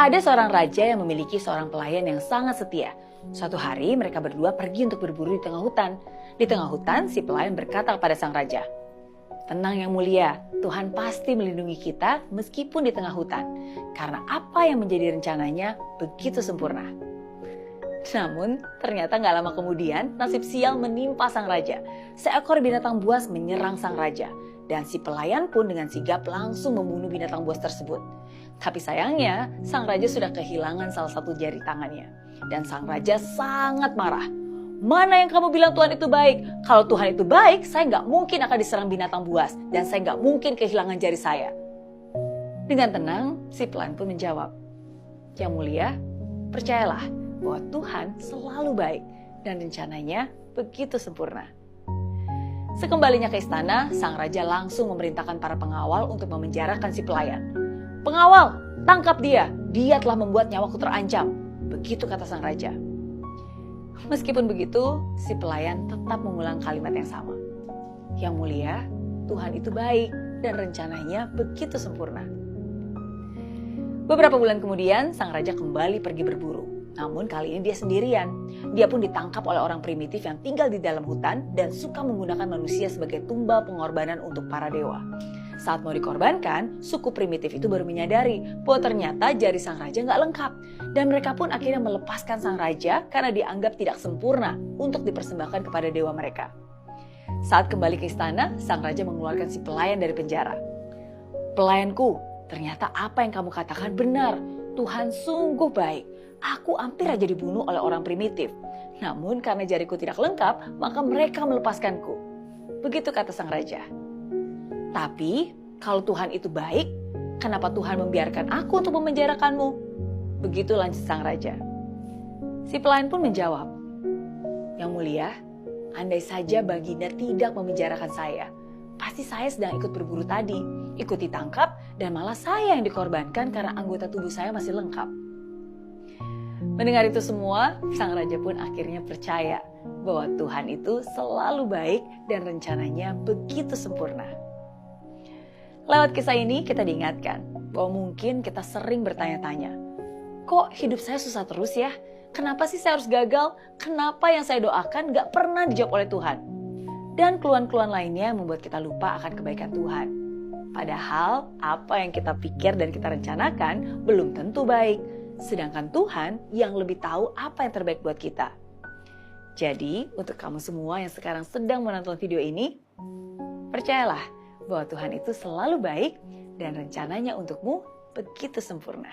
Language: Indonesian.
Ada seorang raja yang memiliki seorang pelayan yang sangat setia. Suatu hari mereka berdua pergi untuk berburu di tengah hutan. Di tengah hutan, si pelayan berkata kepada sang raja, "Tenang yang mulia, Tuhan pasti melindungi kita meskipun di tengah hutan. Karena apa yang menjadi rencananya begitu sempurna." Namun, ternyata gak lama kemudian nasib sial menimpa sang raja. Seekor binatang buas menyerang sang raja. Dan si pelayan pun dengan sigap langsung membunuh binatang buas tersebut. Tapi sayangnya, sang raja sudah kehilangan salah satu jari tangannya. Dan sang raja sangat marah. "Mana yang kamu bilang Tuhan itu baik? Kalau Tuhan itu baik, saya gak mungkin akan diserang binatang buas. Dan saya gak mungkin kehilangan jari saya." Dengan tenang, si pelayan pun menjawab, "Yang mulia, percayalah bahwa Tuhan selalu baik dan rencananya begitu sempurna." Sekembalinya ke istana, sang raja langsung memerintahkan para pengawal untuk memenjarakan si pelayan. "Pengawal, tangkap dia. Dia telah membuat nyawaku terancam." Begitu kata sang raja. Meskipun begitu, si pelayan tetap mengulang kalimat yang sama. "Yang mulia, Tuhan itu baik dan rencananya begitu sempurna." Beberapa bulan kemudian, sang raja kembali pergi berburu. Namun kali ini dia sendirian. Dia pun ditangkap oleh orang primitif yang tinggal di dalam hutan dan suka menggunakan manusia sebagai tumbal pengorbanan untuk para dewa. Saat mau dikorbankan, suku primitif itu baru menyadari bahwa ternyata jari sang raja nggak lengkap. Dan mereka pun akhirnya melepaskan sang raja karena dianggap tidak sempurna untuk dipersembahkan kepada dewa mereka. Saat kembali ke istana, sang raja mengeluarkan si pelayan dari penjara. "Pelayanku, ternyata apa yang kamu katakan benar. Tuhan sungguh baik. Aku hampir aja dibunuh oleh orang primitif. Namun karena jariku tidak lengkap, maka mereka melepaskanku." Begitu kata sang raja. "Tapi kalau Tuhan itu baik, kenapa Tuhan membiarkan aku untuk memenjarakanmu?" Begitu lanjut sang raja. Si pelayan pun menjawab, "Yang mulia, andai saja Baginda tidak memenjarakan saya, pasti saya sedang ikut berburu tadi, ikut ditangkap, dan malah saya yang dikorbankan karena anggota tubuh saya masih lengkap." Mendengar itu semua, sang raja pun akhirnya percaya bahwa Tuhan itu selalu baik dan rencananya begitu sempurna. Lewat kisah ini kita diingatkan bahwa mungkin kita sering bertanya-tanya, "Kok hidup saya susah terus ya? Kenapa sih saya harus gagal? Kenapa yang saya doakan gak pernah dijawab oleh Tuhan?" Dan keluhan-keluhan lainnya yang membuat kita lupa akan kebaikan Tuhan. Padahal apa yang kita pikir dan kita rencanakan belum tentu baik. Sedangkan Tuhan yang lebih tahu apa yang terbaik buat kita. Jadi untuk kamu semua yang sekarang sedang menonton video ini, percayalah bahwa Tuhan itu selalu baik dan rencananya untukmu begitu sempurna.